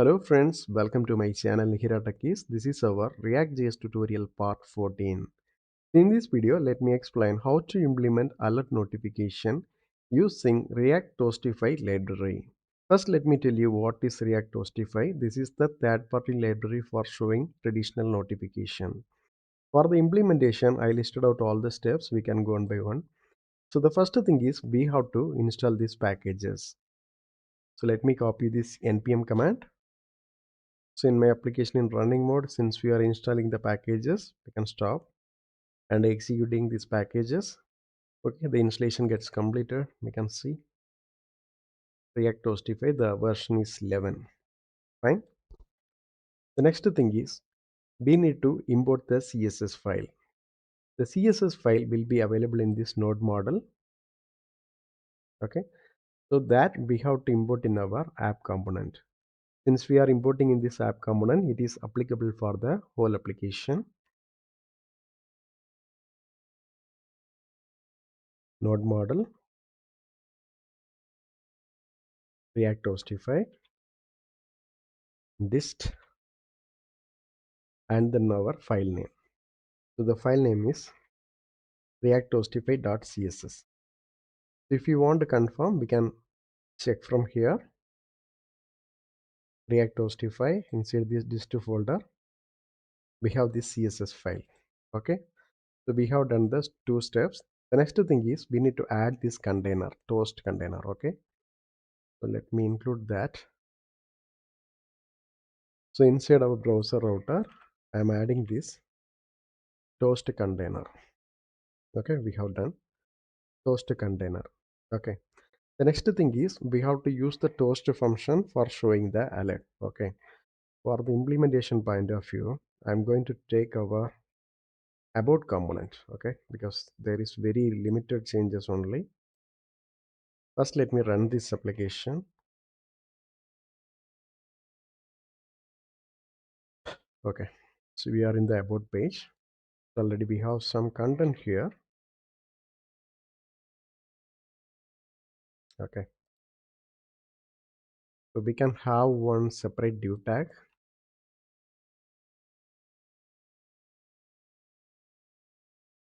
Hello friends, welcome to my channel Nihira Techies. This is our React.js tutorial part 14. In this video, let me explain how to implement alert notification using React-Toastify library. First, let me tell you what is React-Toastify. This is the third-party library for showing traditional notification. For the implementation, I listed out all the steps. We can go one by one. So the first thing is we have to install these packages. So let me copy this npm command. So in my application in running mode, since we are installing the packages, we can stop and executing these packages. Okay, the installation gets completed. We can see React-Toastify, the version is 11. Fine. The next thing is we need to import the CSS file. The CSS file will be available in this node model. Okay, so that we have to import in our app component. Since we are importing in this app component, it is applicable for the whole application. Node model, React-Toastify, dist, and then our file name. So the file name is react-toastify.css. If you want to confirm, we can check from here. React-Toastify, inside this dist folder, we have this CSS file. Okay, so we have done the two steps. The next thing is we need to add this container, toast container. Okay, so let me include that. So inside our browser router, I am adding this toast container. Okay, we have done toast container. Okay, the next thing is we have to use the toast function for showing the alert. Okay, for the implementation point of view, I'm going to take our about component. Okay, because there is very limited changes only. First, let me run this application. Okay, so we are in the about page. Already we have some content here. Okay, so we can have one separate div tag.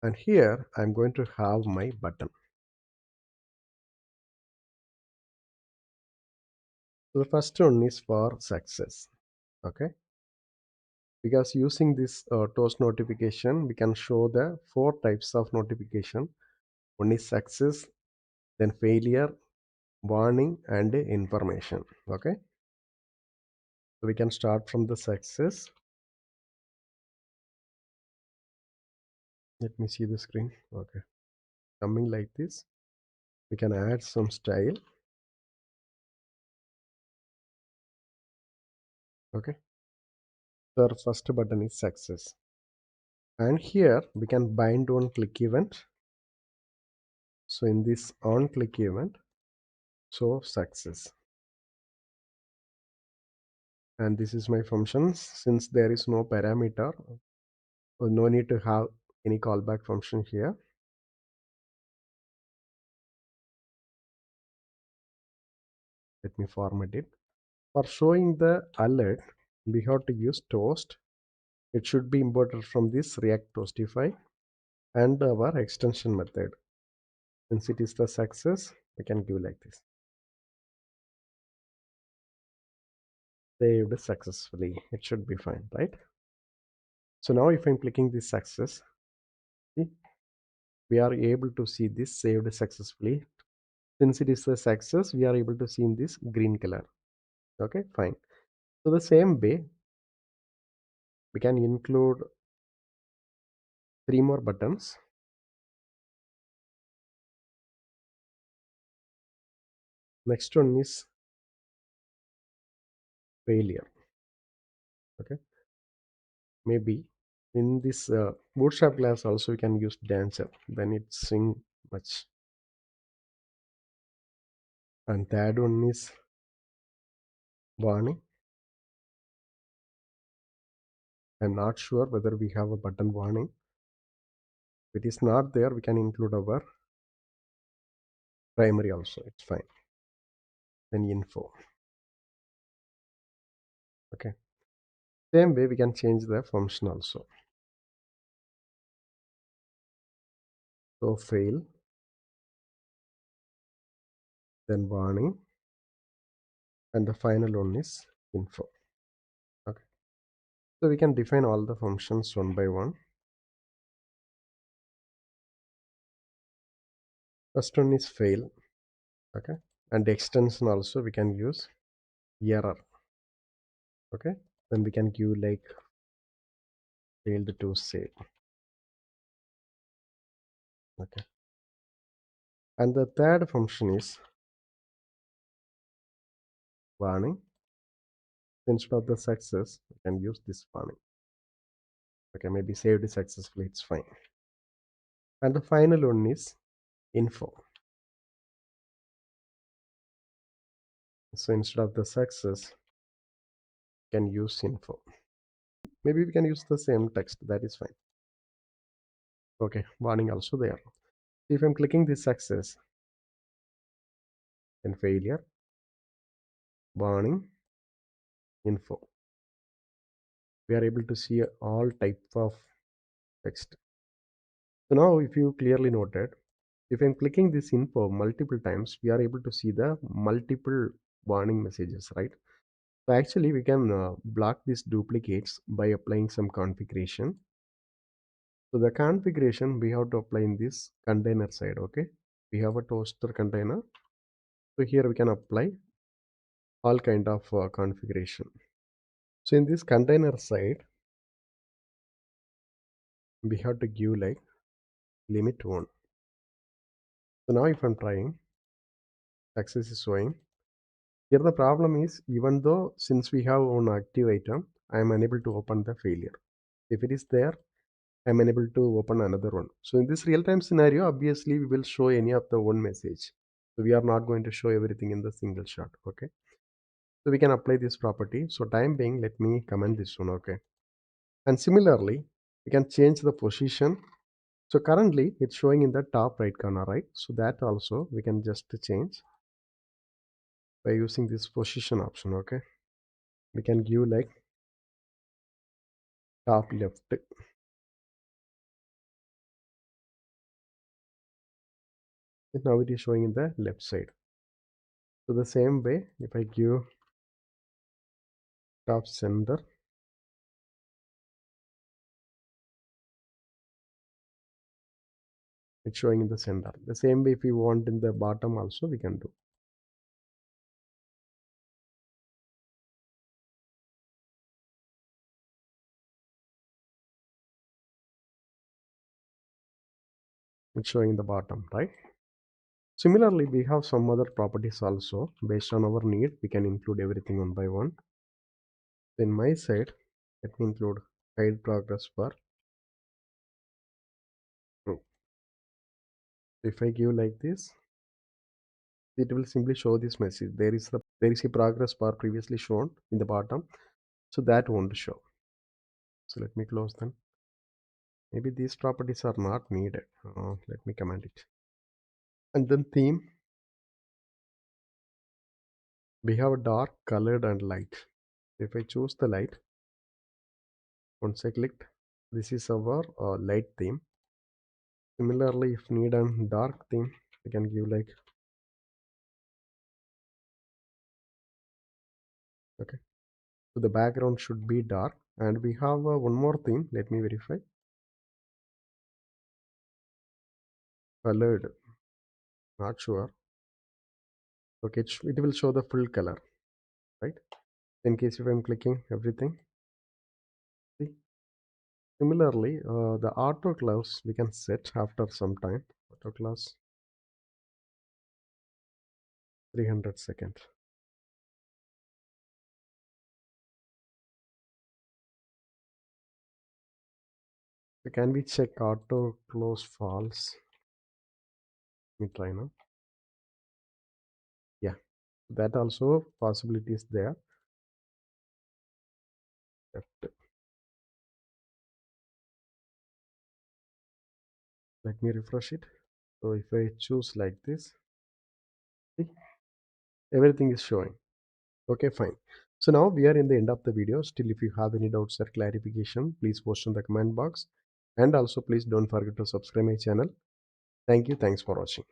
And here I'm going to have my button. So the first one is for success. Okay, because using this toast notification, we can show the 4 types of notification. One is success, then failure, warning, and information. Okay, so we can start from the success. Let me see the screen. Okay, coming like this. We can add some style. Okay, so our first button is success, and here we can bind one click event. So in this on click event, so success, and this is my functions. Since there is no parameter, or no need to have any callback function here. Let me format it. For showing the alert, we have to use toast. It should be imported from this React-Toastify and our extension method. Since it is the success, we can give like this. Saved successfully. It should be fine, right? So now if I'm clicking this success, see, we are able to see this saved successfully. Since it is a success, we are able to see in this green color. Okay, fine. So the same way, we can include 3 more buttons. Next one is failure. Okay, maybe in this bootstrap class also we can use dancer, then it sing much. And third one is warning. I'm not sure whether we have a button warning. If it is not there, we can include our primary also, it's fine. Then info. Okay. Same way we can change the function also. So fail, then warning, and the final one is info. Okay. So we can define all the functions one by one. First one is fail. Okay. And the extension also we can use error. Okay. Then we can give like failed to save. Okay. And the third function is warning. Instead of the success, we can use this warning. Okay, maybe saved successfully, it's fine. And the final one is info. So instead of the success, we can use info. Maybe we can use the same text, that is fine. Okay, warning also there. If I'm clicking this success, then failure, warning, info. We are able to see all type of text. So now if you clearly noted, if I'm clicking this info multiple times, we are able to see the multiple warning messages, right? So actually we can block these duplicates by applying some configuration. So the configuration we have to apply in this container side, okay? We have a toaster container. So here we can apply all kind of configuration. So in this container side, we have to give like limit 1. So now if I'm trying, success is showing. Here the problem is, even though since we have one active item, I am unable to open the failure. If it is there, I am unable to open another one. So in this real-time scenario, obviously we will show any of the one message. So we are not going to show everything in the single shot. Okay. So we can apply this property. So time being, let me comment this one. Okay. And similarly, we can change the position. So currently it's showing in the top right corner, right? So that also we can just change by using this position option. Okay. We can give like top left. And now it is showing in the left side. So the same way, if I give top center, it's showing in the center. The same way if we want in the bottom also we can do. It's showing in the bottom, right? Similarly, we have some other properties also. Based on our need, we can include everything one by one. In my side, let me include hide progress bar true. If I give like this, it will simply show this message. There is a progress bar previously shown in the bottom, so that won't show. So let me close them. Maybe these properties are not needed. Let me comment it. And then theme, we have dark, colored, and light. If I choose the light, once I clicked, this is our light theme. Similarly, if need a dark theme, I can give like, okay. So the background should be dark, and we have one more theme. Let me verify. Colored, not sure. Okay, it will show the full color, right? In case if I'm clicking everything, see. Similarly, the auto clause we can set after some time. Auto clause 300 seconds. So can we check auto close false? Let me try now. Yeah, that also possibility is there. Left. Let me refresh it. So if I choose like this, see, everything is showing. Okay, fine. So now we are in the end of the video. Still, if you have any doubts or clarification, please post in the comment box. And also please don't forget to subscribe my channel. Thank you. Thanks for watching.